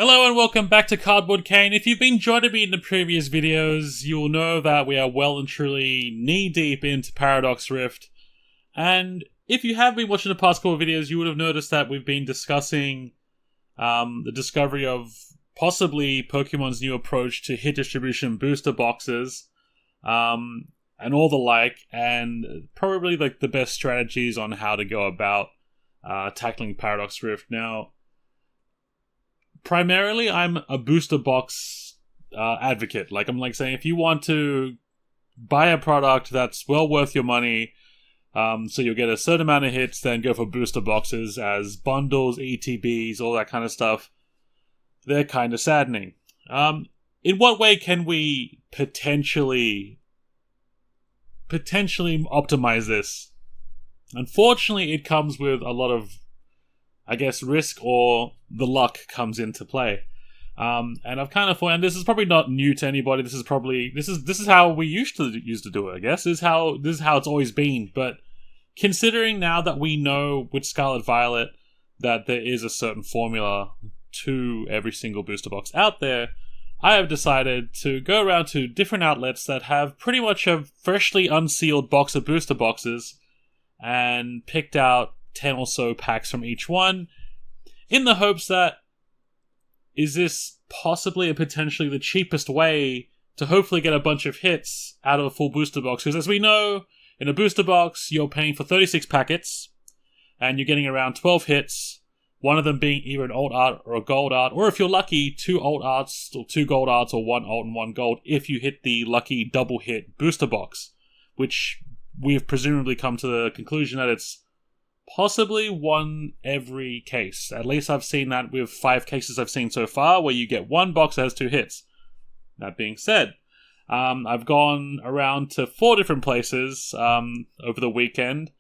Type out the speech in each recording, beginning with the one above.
Hello and welcome back to Cardboard Kane. If you've been joining me in the previous videos, you'll know that we are well and truly knee-deep into Paradox Rift. And if you have been watching the past couple of videos, you would have noticed that we've been discussing the discovery of possibly Pokemon's new approach to hit distribution booster boxes, and all the like, and probably like the best strategies on how to go about tackling Paradox Rift. Now, primarily, I'm a booster box advocate. Like, I'm like saying, if you want to buy a product that's well worth your money, so you'll get a certain amount of hits, then go for booster boxes as bundles, ETBs, all that kind of stuff. They're kind of saddening. In what way can we potentially optimize this? Unfortunately, it comes with a lot of, I guess, risk, or the luck comes into play. And I've kind of thought, and this is probably not new to anybody. This is how we used to do it. I guess this is how it's always been. But considering now that we know with Scarlet Violet that there is a certain formula to every single booster box out there, I have decided to go around to different outlets that have pretty much a freshly unsealed box of booster boxes and picked out 10 or so packs from each one, in the hopes that, is this possibly and potentially the cheapest way to hopefully get a bunch of hits out of a full booster box? Because as we know, in a booster box, you're paying for 36 packets, and you're getting around 12 hits, one of them being either an alt art or a gold art, or if you're lucky, 2 alt arts, or 2 gold arts, or 1 alt and 1 gold, if you hit the lucky double hit booster box, which we've presumably come to the conclusion that it's possibly one every case. At least I've seen that with 5 cases I've seen so far, where you get one box that has 2 hits. That being said, I've gone around to 4 different places over the weekend.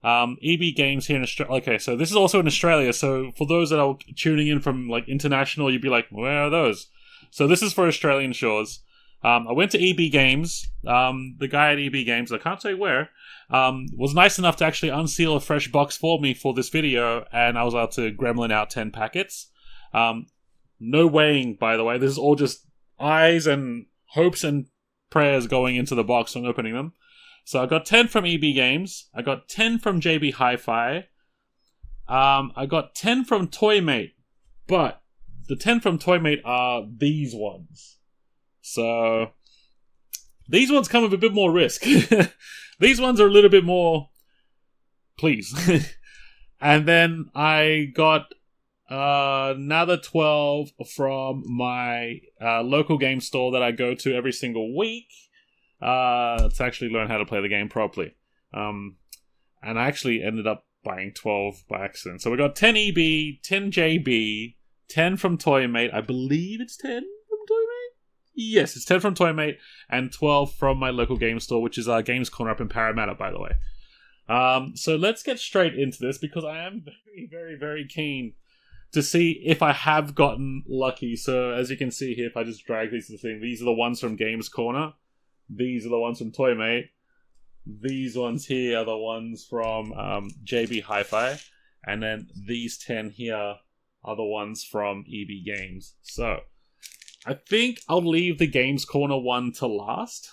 EB Games here in Australia. Okay, so this is also in Australia, so for those that are tuning in from like international, you'd be like, where are those? So this is for Australian shores. I went to EB Games. The guy at EB Games, I can't say where, was nice enough to actually unseal a fresh box for me for this video, and I was able to gremlin out 10 packets. No weighing, by the way. This is all just eyes and hopes and prayers going into the box and opening them. So I got 10 from EB Games. I got 10 from JB Hi-Fi. I got 10 from Toymate. But the 10 from Toymate are these ones. So these ones come with a bit more risk. These ones are a little bit more, please. And then I got another 12 from my local game store that I go to every single week to actually learn how to play the game properly. And I actually ended up buying 12 by accident. So we got 10 EB, 10 JB, 10 from Toymate. I believe it's 10 from Toymate? Yes, it's 10 from Toymate, and 12 from my local game store, which is Games Corner up in Parramatta, by the way. So let's get straight into this, because I am very, very, very keen to see if I have gotten lucky. So as you can see here, if I just drag these to the thing, these are the ones from Games Corner. These are the ones from Toymate. These ones here are the ones from JB Hi-Fi. And then these 10 here are the ones from EB Games. So I think I'll leave the Games Corner one to last,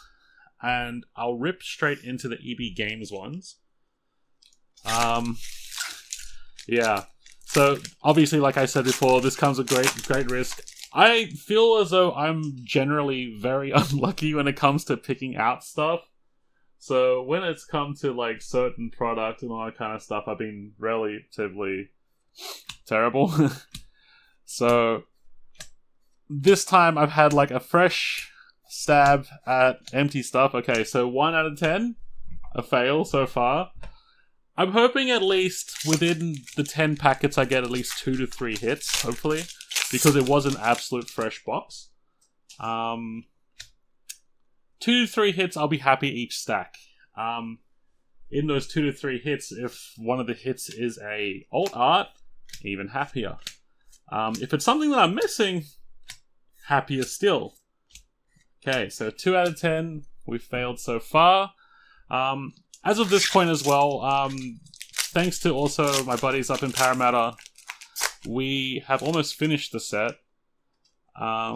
and I'll rip straight into the EB Games ones. Yeah. So obviously, like I said before, this comes with great risk. I feel as though I'm generally very unlucky when it comes to picking out stuff. So when it's come to like certain product and all that kind of stuff, I've been relatively terrible. So this time I've had like a fresh stab at empty stuff. Okay, so 1 out of 10, a fail so far. I'm hoping at least within the 10 packets I get at least 2 to 3 hits, hopefully, because it was an absolute fresh box. 2 to 3 hits, I'll be happy each stack. In those 2 to 3 hits, if one of the hits is a alt art, even happier. If it's something that I'm missing, happier still. Okay, so 2 out of 10, we've failed so far. As of this point as well, thanks to also my buddies up in Parramatta, we have almost finished the set. I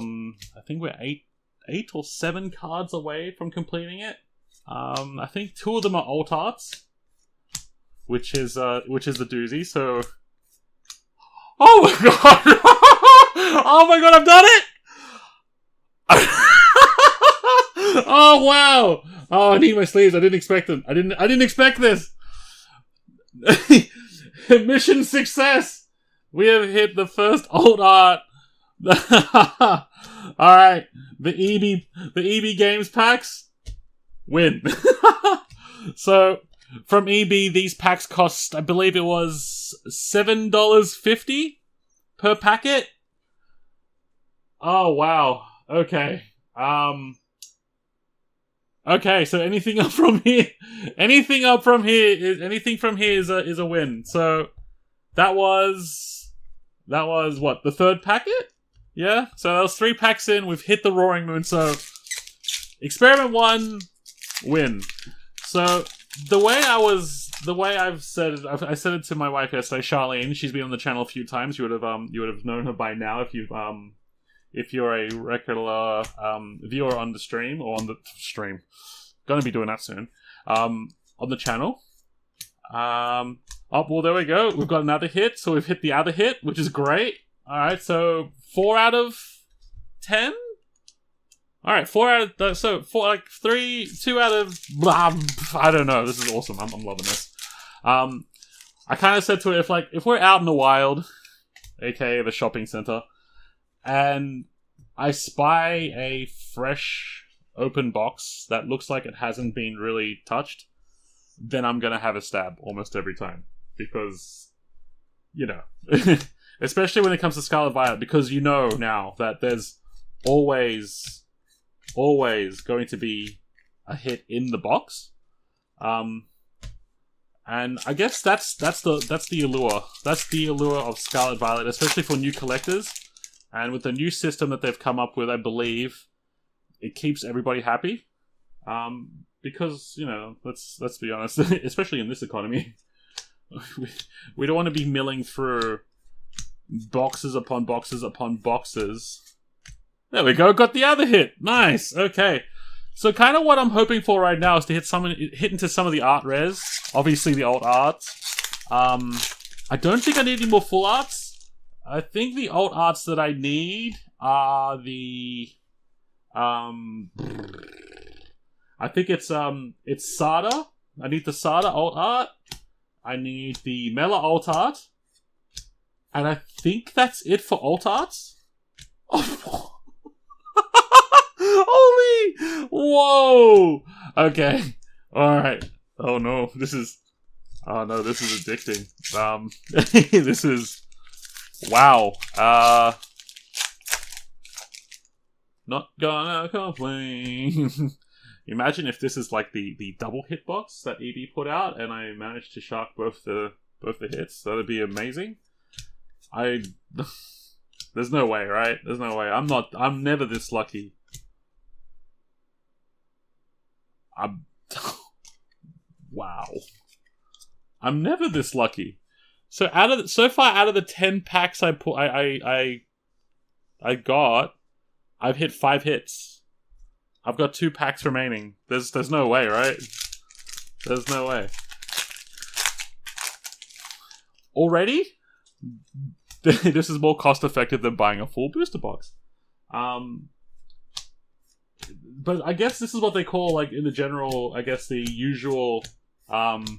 think we're eight or 7 cards away from completing it. I think 2 of them are alt arts, which is the doozy. So, oh my god, oh my god, I've done it! Oh wow! Oh, I need my sleeves. I didn't expect them. I didn't expect this. Mission success. We have hit the first alt art. All right, the EB Games packs win. So from EB, these packs cost, I believe it was $7.50 per packet. Oh wow. Okay. Okay, so anything from here is a win. So that was what, the 3rd packet? Yeah. So that was 3 packs in. We've hit the Roaring Moon. So experiment 1, win. So the way I said it to my wife yesterday, Charlene. She's been on the channel a few times. You would have known her by now if you're a regular viewer on the stream, or on the stream. Gonna be doing that soon. On the channel. Oh, well, there we go. We've got another hit. So we've hit the other hit, which is great. Alright, so 4 out of 10? Alright, 4 out of... So, 2 out of... Blah, I don't know. This is awesome. I'm loving this. I kind of said to her, if we're out in the wild, aka the shopping center, and I spy a fresh open box that looks like it hasn't been really touched, then I'm gonna have a stab almost every time. Because, especially when it comes to Scarlet Violet, because you know now that there's always going to be a hit in the box. And I guess that's the allure. That's the allure of Scarlet Violet, especially for new collectors. And with the new system that they've come up with, I believe it keeps everybody happy. Because, let's be honest, especially in this economy, we don't want to be milling through boxes upon boxes upon boxes. There we go, got the other hit. Nice, okay. So kind of what I'm hoping for right now is to hit into some of the art rares. Obviously the alt arts. I don't think I need any more full arts. I think the alt arts that I need are the... I think it's Sada. I need the Sada alt art. I need the Mela alt art. And I think that's it for alt arts. Oh. Holy! Whoa! Okay. Alright. Oh no, this is addicting. This is... Wow. Not gonna complain. Imagine if this is like the double hitbox that EB put out, and I managed to shark both the hits. That'd be amazing. There's no way, right? There's no way. I'm never this lucky. Wow. I'm never this lucky. So so far out of the 10 packs I got, I've hit 5 hits. I've got 2 packs remaining. There's no way, right? There's no way. Already? This is more cost effective than buying a full booster box. But I guess this is what they call, like, in the general, I guess the usual, the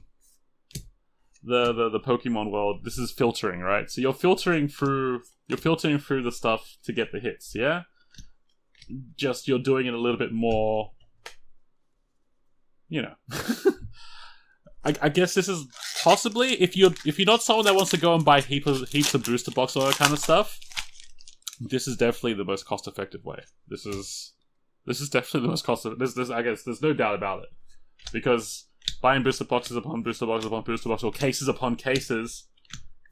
Pokemon world, this is filtering, right? So you're filtering through the stuff to get the hits, yeah? Just you're doing it a little bit more, I guess this is possibly, if you're not someone that wants to go and buy heaps of booster box or that kind of stuff, this is definitely the most cost effective way. This is definitely the most cost effective. I guess there's no doubt about it, because buying booster boxes upon booster boxes upon booster boxes, or cases upon cases,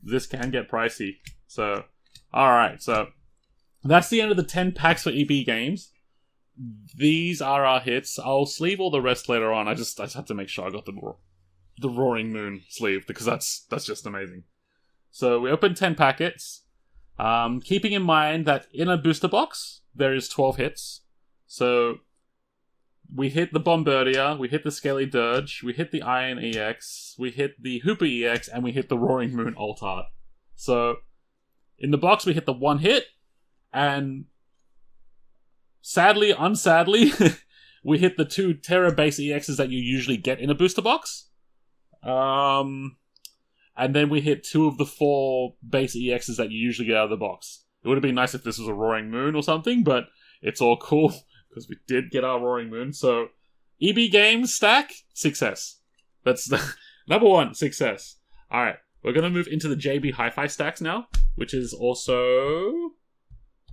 this can get pricey. So, alright, so that's the end of the 10 packs for EB Games. These are our hits. I'll sleeve all the rest later on. I just had to make sure I got the Roaring Moon sleeve, because that's just amazing. So we opened 10 packets. Keeping in mind that in a booster box, there is 12 hits. So we hit the Bombardier, we hit the Scaly Dirge, we hit the Iron EX, we hit the Hooper EX, and we hit the Roaring Moon Alt Art. So in the box, we hit the one hit, and sadly, unsadly, we hit the 2 Terra base EXs that you usually get in a booster box. And then we hit 2 of the 4 base EXs that you usually get out of the box. It would have been nice if this was a Roaring Moon or something, but it's all cool, because we did get our Roaring Moon. So, EB Games stack, success. That's the number 1, success. Alright, we're going to move into the JB Hi-Fi stacks now, which is also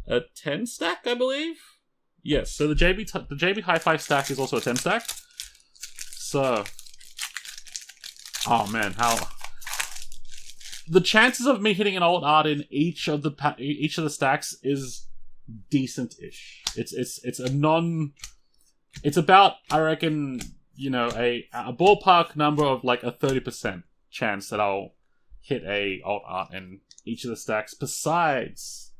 a 10 stack, I believe? Yes, so the JB Hi-Fi stack is also a 10 stack. So, oh man, how... The chances of me hitting an alt art in each of the stacks is decent-ish. It's a non... It's about, I reckon, you know, a ballpark number of like a 30% chance that I'll hit a alt art in each of the stacks. Besides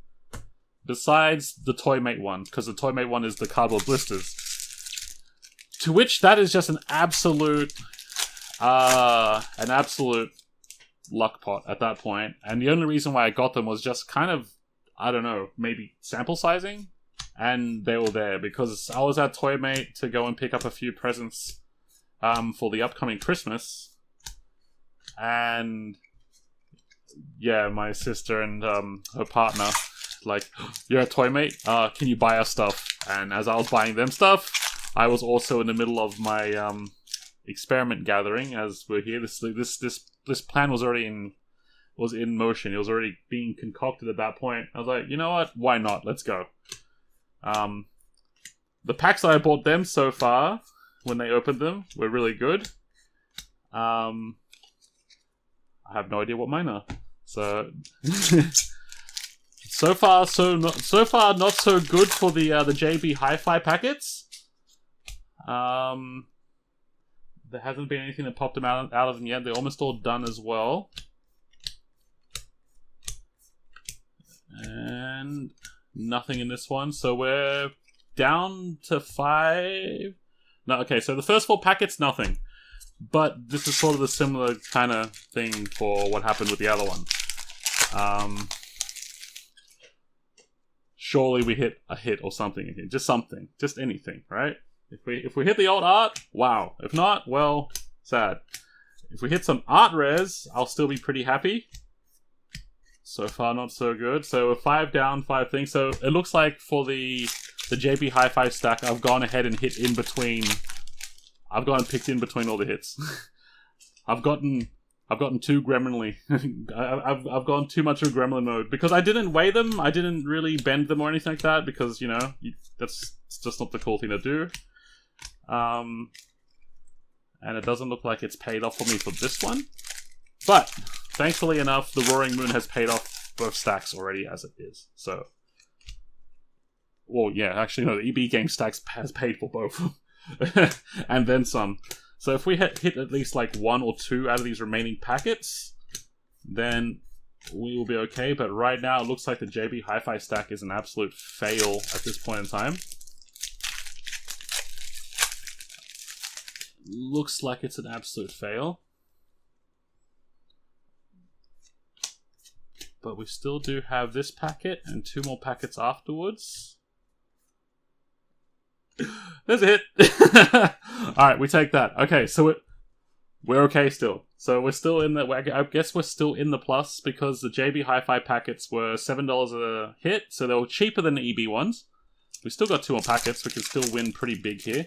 the Toymate one, because the Toymate one is the cardboard blisters. To which that is just an absolute luck pot at that point. And the only reason why I got them was just kind of, I don't know, maybe sample sizing. And they were there because I was at Toymate to go and pick up a few presents for the upcoming Christmas. And yeah, my sister and her partner, like, you're at Toymate, can you buy us stuff? And as I was buying them stuff, I was also in the middle of my experiment gathering. As we're here, this plan was already in motion. It was already being concocted at that point. I was like, you know what? Why not? Let's go. The packs that I bought them so far, when they opened them, were really good. I have no idea what mine are. So, so far not so good for the JB Hi-Fi packets. There hasn't been anything that popped them out of them yet. They're almost all done as well. And nothing in this one. So we're down to 5. No, okay, so the first 4 packets, nothing. But this is sort of a similar kind of thing for what happened with the other one. Surely we hit a hit or something again. Just something. Just anything, right? If we hit the alt art, wow. If not, well, sad. If we hit some art rares, I'll still be pretty happy. So far, not so good. So we're 5 down, 5 things. So it looks like for the JB Hi-Fi stack, I've gone ahead and hit in between. I've gone and picked in between all the hits. I've gotten too gremlinly. I've gone too much of gremlin mode because I didn't weigh them. I didn't really bend them or anything like that because, you know, that's just not the cool thing to do. And it doesn't look like it's paid off for me for this one. But, thankfully enough, the Roaring Moon has paid off both stacks already as it is. So, well, yeah, actually, no, the EB Game stacks has paid for both. And then some. So if we hit at least like 1 or 2 out of these remaining packets, then we will be okay. But right now, it looks like the JB Hi-Fi stack is an absolute fail at this point in time. Looks like it's an absolute fail. But we still do have this packet and 2 more packets afterwards. There's a hit. Alright, we take that. Okay, so we're okay still. So we're still in the... I guess we're still in the plus because the JB Hi-Fi packets were $7 a hit, so they were cheaper than the EB ones. We still got 2 more packets. We can still win pretty big here.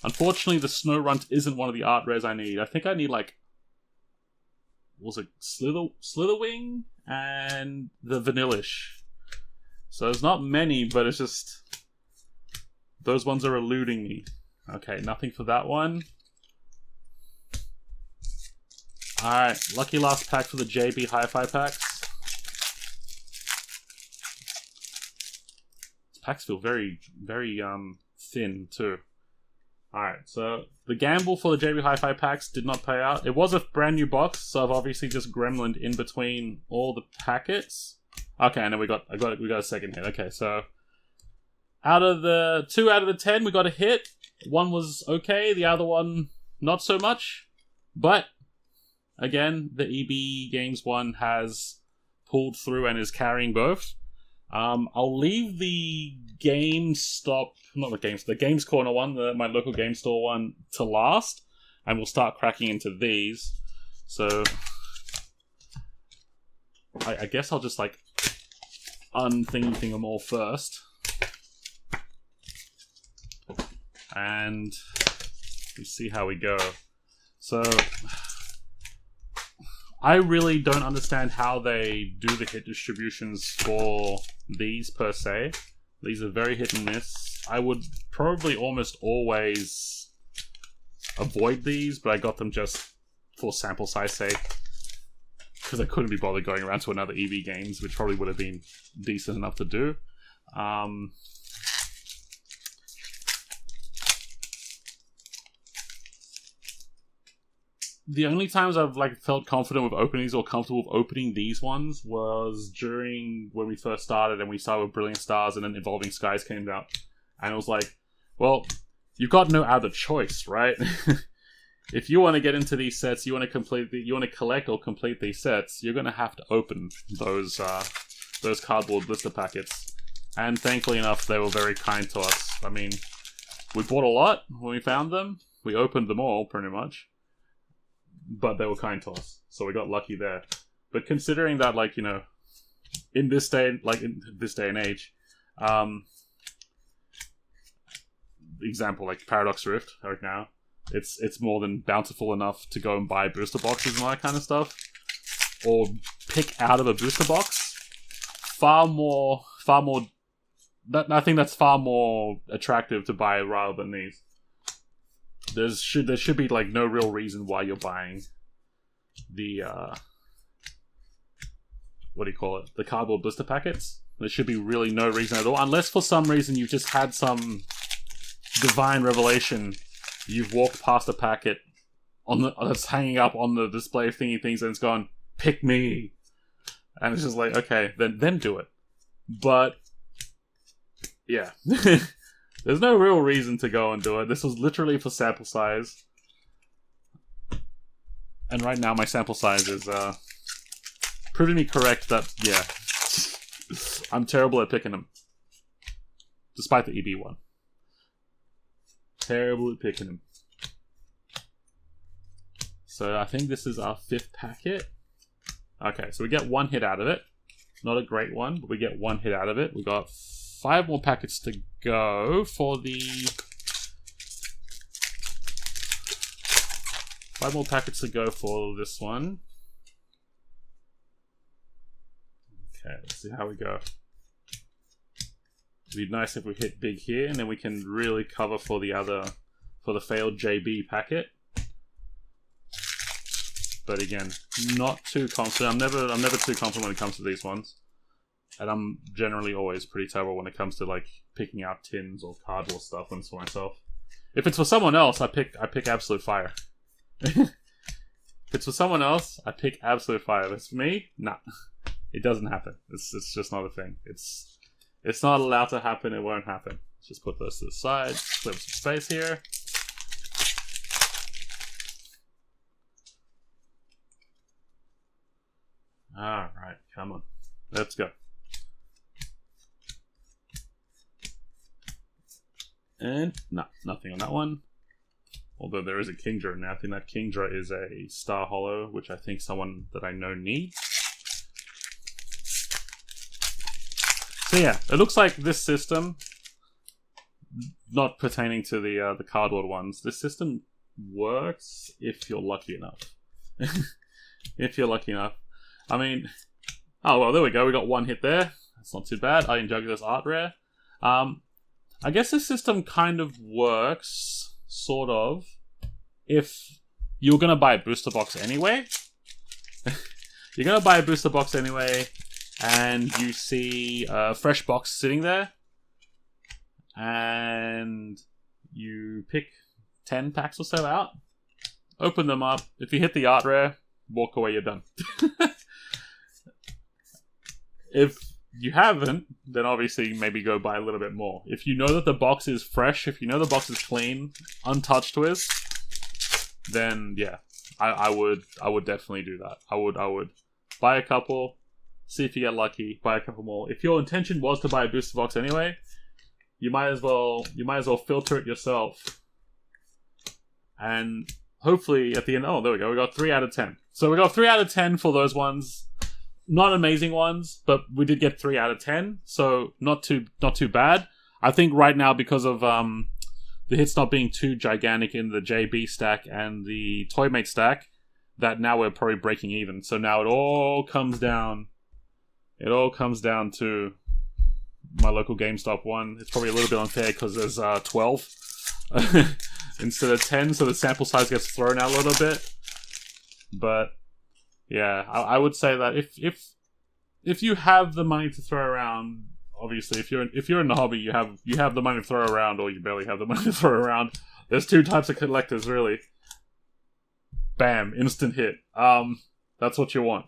Unfortunately, the Snow Runt isn't one of the art rares I need. I think I need, like... Was it Slitherwing? And the Vanillish. So there's not many, but it's just... Those ones are eluding me. Okay, nothing for that one. Alright, lucky last pack for the JB Hi-Fi packs. These packs feel very, very thin, too. Alright, so the gamble for the JB Hi-Fi packs did not pay out. It was a brand new box, so I've obviously just gremlined in between all the packets. Okay, and then we got a second hit. Okay, so out of the 2 out of the 10, we got a hit. One was okay, the other one not so much. But again, the EB Games one has pulled through and is carrying both. I'll leave the the Games Corner one, my local game store one, to last, and we'll start cracking into these. So I guess I'll just like unthingy them all first, and we see how we go. So I really don't understand how they do the hit distributions for these per se. These are very hit and miss. I would probably almost always avoid these, but I got them just for sample size sake, because I couldn't be bothered going around to another EB Games, which probably would have been decent enough to do. The only times I've like felt confident with opening these or comfortable with opening these ones was during when we first started and we started with Brilliant Stars and then Evolving Skies came out. And it was like, well, you've got no other choice, right? If you want to get into these sets, you want to collect or complete these sets, you're going to have to open those cardboard blister packets. And thankfully enough, they were very kind to us. I mean, we bought a lot when we found them. We opened them all, pretty much. But they were kind to us, so we got lucky there. But considering that, like, you know, in this day and age, example like Paradox Rift right now, it's more than bountiful enough to go and buy booster boxes and all that kind of stuff, or pick out of a booster box. Far more. I think that's far more attractive to buy rather than these. There should be like no real reason why you're buying the the cardboard blister packets. There should be really no reason at all, unless for some reason you've just had some divine revelation. You've walked past a packet that's hanging up on the display of thingy things, and it's gone, pick me, and it's just like, okay, then do it. But yeah. There's no real reason to go and do it. This was literally for sample size. And right now my sample size is proving me correct that, yeah, I'm terrible at picking them. Despite the EB one. Terrible at picking them. So I think this is our 5th packet. Okay, so we get 1 hit out of it. Not a great one, but we get 1 hit out of it. We got 5 more packets to go for the... 5 more packets to go for this one. Okay, let's see how we go. It'd be nice if we hit big here, and then we can really cover for the failed JB packet. But again, not too confident. I'm never too confident when it comes to these ones. And I'm generally always pretty terrible when it comes to like picking out tins or cardboard stuff when it's for myself. If it's for someone else, I pick Absolute Fire. If it's for someone else, I pick Absolute Fire. If it's for me, nah. It doesn't happen. It's just not a thing. It's not allowed to happen, it won't happen. Let's just put this to the side, clear some space here. Alright, come on. Let's go. And no, nothing on that one. Although there is a Kingdra now. I think that Kingdra is a Star Hollow, which I think someone that I know needs. So yeah, it looks like this system, not pertaining to the cardboard ones, this system works if you're lucky enough. If you're lucky enough. I mean, oh well, there we go. We got 1 hit there. That's not too bad. I enjoy this art rare. I guess this system kind of works, sort of, if you're going to buy a booster box anyway. You're going to buy a booster box anyway, and you see a fresh box sitting there, and you pick 10 packs or so out. Open them up. If you hit the art rare, walk away, you're done. If you haven't, then obviously maybe go buy a little bit more. If you know that the box is fresh, if you know the box is clean, untouched with, then yeah, I would definitely do that. I would buy a couple, see if you get lucky, buy a couple more. If your intention was to buy a booster box anyway, you might as well filter it yourself. And hopefully at the end, oh, there we go. We got 3 out of 10. So we got 3 out of 10 for those ones. Not amazing ones, but we did get 3 out of 10. So not too bad. I think right now, because of the hits not being too gigantic in the JB stack and the Toymate stack, that now we're probably breaking even. So now it all comes down to my local GameStop one. It's probably a little bit unfair because there's 12 instead of 10, so the sample size gets thrown out a little bit. But yeah, I would say that if you have the money to throw around, obviously if you're in the hobby, you have the money to throw around, or you barely have the money to throw around. There's 2 types of collectors, really. Bam, instant hit. That's what you want.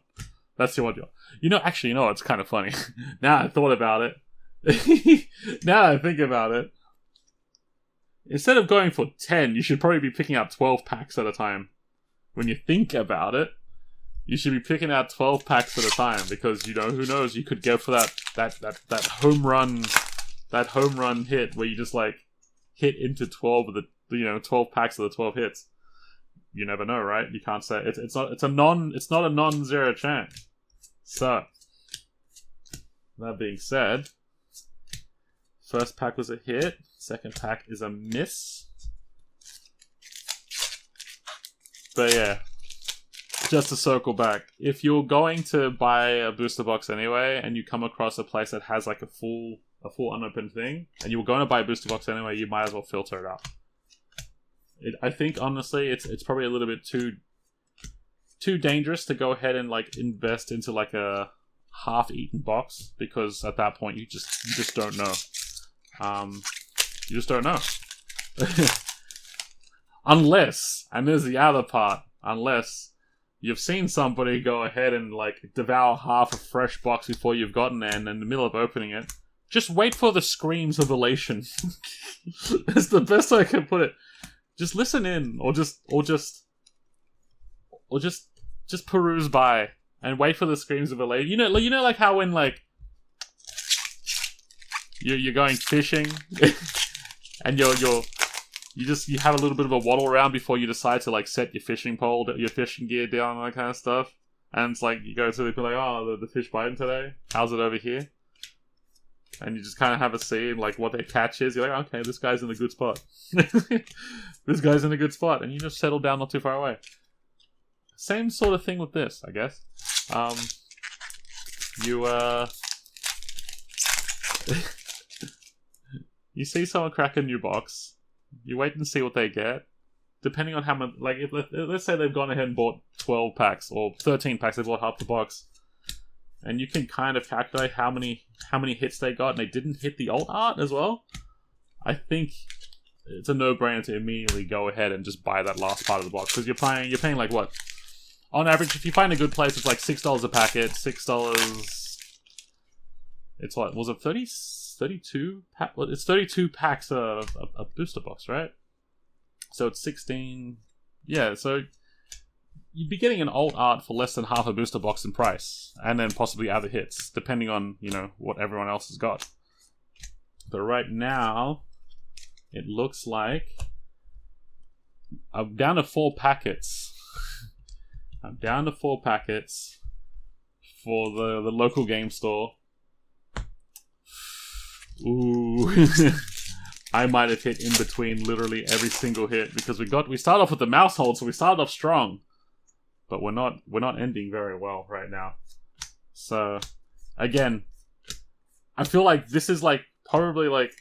That's what you want. Actually, it's kind of funny. Now I thought about it. Now I think about it. Instead of going for 10, you should probably be picking out 12 packs at a time. When you think about it, you should be picking out 12 packs at a time, because who knows, you could go for that home run hit where you just like hit into 12 of the 12 packs of the 12 hits. You never know, right? You can't say it's not a non-zero chance. So that being said, first pack was a hit, second pack is a miss. But yeah, just to circle back, if you're going to buy a booster box anyway, and you come across a place that has like a full unopened thing, and you were going to buy a booster box anyway, you might as well filter it out. I think honestly, it's probably a little bit too dangerous to go ahead and like invest into like a half-eaten box, because at that point you just don't know. You just don't know. Unless, and there's the other part, unless you've seen somebody go ahead and like devour half a fresh box before you've gotten there, and in the middle of opening it, just wait for the screams of elation. That's the best way I can put it. Just listen in, or just peruse by and wait for the screams of elation. You know, like how when like you're going fishing and you have a little bit of a waddle around before you decide to like set your fishing pole, your fishing gear down, and that kind of stuff. And it's like you go to the like, oh, the fish biting today. How's it over here? And you just kind of have a see like what their catch is. You're like, okay, this guy's in a good spot. This guy's in a good spot, and you just settle down not too far away. Same sort of thing with this, I guess. You see someone crack a new box. You wait and see what they get. Depending on how much, like, let's say they've gone ahead and bought 12 packs or 13 packs. They bought half the box, and you can kind of calculate how many hits they got, and they didn't hit the alt art as well. I think it's a no-brainer to immediately go ahead and just buy that last part of the box, because you're paying like what? On average, if you find a good place, it's like $6 a packet. $6. It's what? Was it 32? It's 32 packs of a booster box, right? So it's 16. Yeah, so you'd be getting an alt art for less than half a booster box in price, and then possibly other hits, depending on what everyone else has got. But right now, it looks like I'm down to 4 packets. I'm down to 4 packets for the local game store. Ooh. I might have hit in between literally every single hit, because we start off with the mouse hold, so we started off strong. But we're not ending very well right now. So again, I feel like this is like probably like,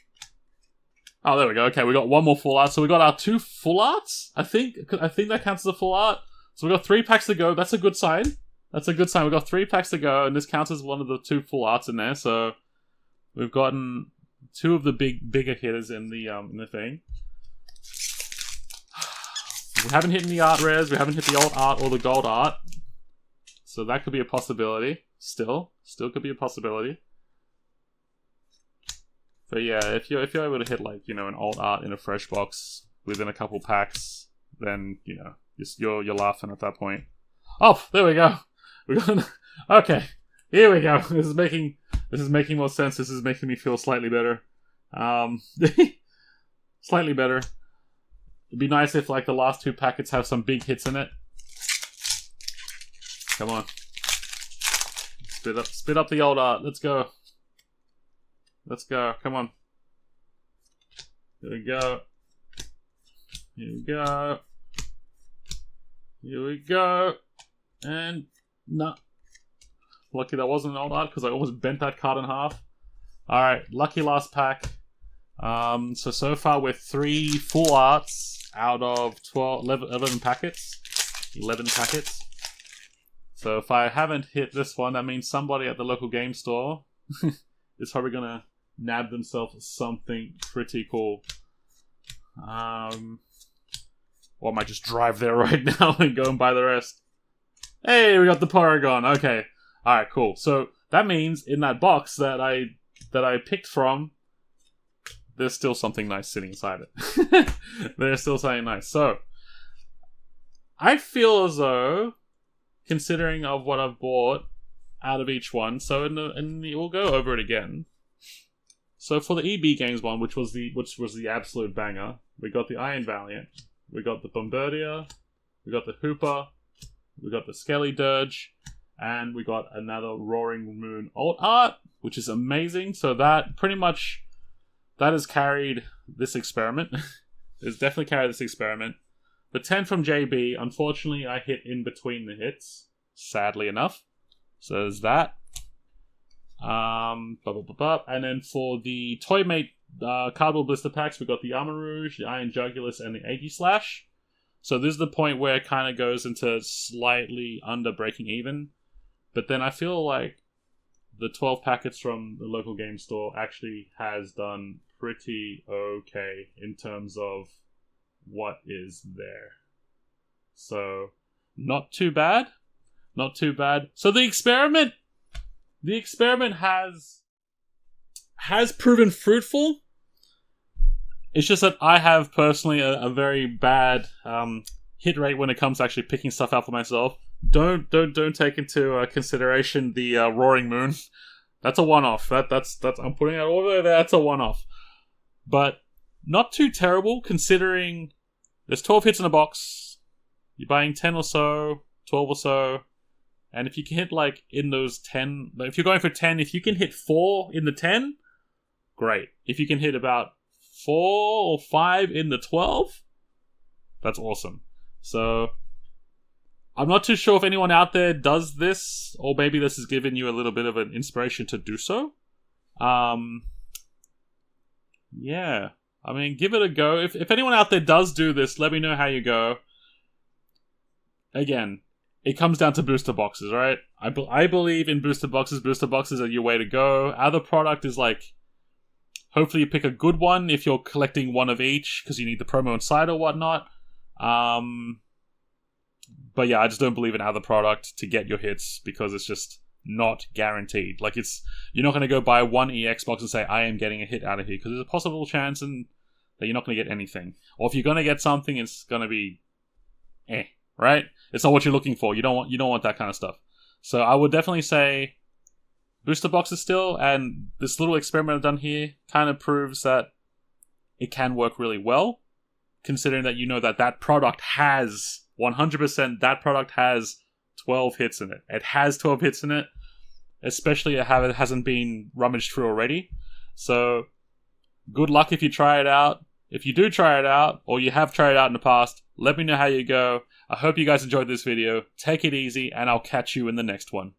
oh, there we go. Okay, we got one more full art. So we got our 2 full arts. I think that counts as a full art. So we got 3 packs to go. That's a good sign. We got 3 packs to go, and this counts as one of the 2 full arts in there. So we've gotten 2 of the bigger hitters in the thing. We haven't hit any art rares. We haven't hit the old art or the gold art. So that could be a possibility. Still could be a possibility. But yeah, if you're able to hit like, you know, an old art in a fresh box within a couple packs, then, you know, you're laughing at that point. Oh, there we go. Okay, here we go. This is making more sense. This is making me feel slightly better. Slightly better. It'd be nice if like the last 2 packets have some big hits in it. Come on. Spit up the old art. Let's go. Let's go. Come on. Here we go. Here we go. Here we go. And no. Lucky that wasn't an old art because I almost bent that card in half. Alright, lucky last pack. So far we're 3 full arts out of 11 packets. 11 packets. So if I haven't hit this one, that means somebody at the local game store is probably gonna nab themselves something pretty cool. Or I might just drive there right now and go and buy the rest. Hey, we got the Paragon. Okay. Alright, cool. So that means in that box that I picked from, there's still something nice sitting inside it. There's still something nice. So I feel as though, considering of what I've bought out of each one, so we'll go over it again. So for the EB Games one, which was the absolute banger, we got the Iron Valiant, we got the Bombardier, we got the Hooper, we got the Skelly Dirge, and we got another Roaring Moon alt art, which is amazing. So that pretty much has carried this experiment. It's definitely carried this experiment. The 10 from JB, unfortunately, I hit in between the hits, sadly enough. So there's that. And then for the Toymate cardboard blister packs, we got the Armor Rouge, the Iron Jugulus, and the Aegislash. So this is the point where it kind of goes into slightly under breaking even. But then I feel like the 12 packets from the local game store actually has done pretty okay in terms of what is there. So not too bad. Not too bad. So the experiment has proven fruitful. It's just that I have personally a very bad hit rate when it comes to actually picking stuff out for myself. Don't take into consideration the Roaring Moon. That's a one-off. That's I'm putting it over there. That's a one-off. But not too terrible considering there's 12 hits in a box. You're buying 10 or so, 12 or so. And if you can hit like in those 10, like if you're going for 10, if you can hit 4 in the 10, great. If you can hit about 4 or 5 in the 12, that's awesome. So I'm not too sure if anyone out there does this, or maybe this has given you a little bit of an inspiration to do so. Yeah. I mean, give it a go. If anyone out there does do this, let me know how you go. Again, it comes down to booster boxes, right? I believe in booster boxes. Booster boxes are your way to go. Other product is like, hopefully you pick a good one if you're collecting one of each, because you need the promo inside or whatnot. But yeah, I just don't believe in other product to get your hits, because it's just not guaranteed. Like, you're not going to go buy one EX box and say, I am getting a hit out of here, because there's a possible chance that you're not going to get anything. Or if you're going to get something, it's going to be right? It's not what you're looking for. You don't want that kind of stuff. So I would definitely say booster boxes still, and this little experiment I've done here kind of proves that it can work really well, considering that you know that product has 100%, that product has 12 hits in it. It has 12 hits in it, especially if it hasn't been rummaged through already. So good luck if you try it out. If you do try it out, or you have tried it out in the past, let me know how you go. I hope you guys enjoyed this video. Take it easy, and I'll catch you in the next one.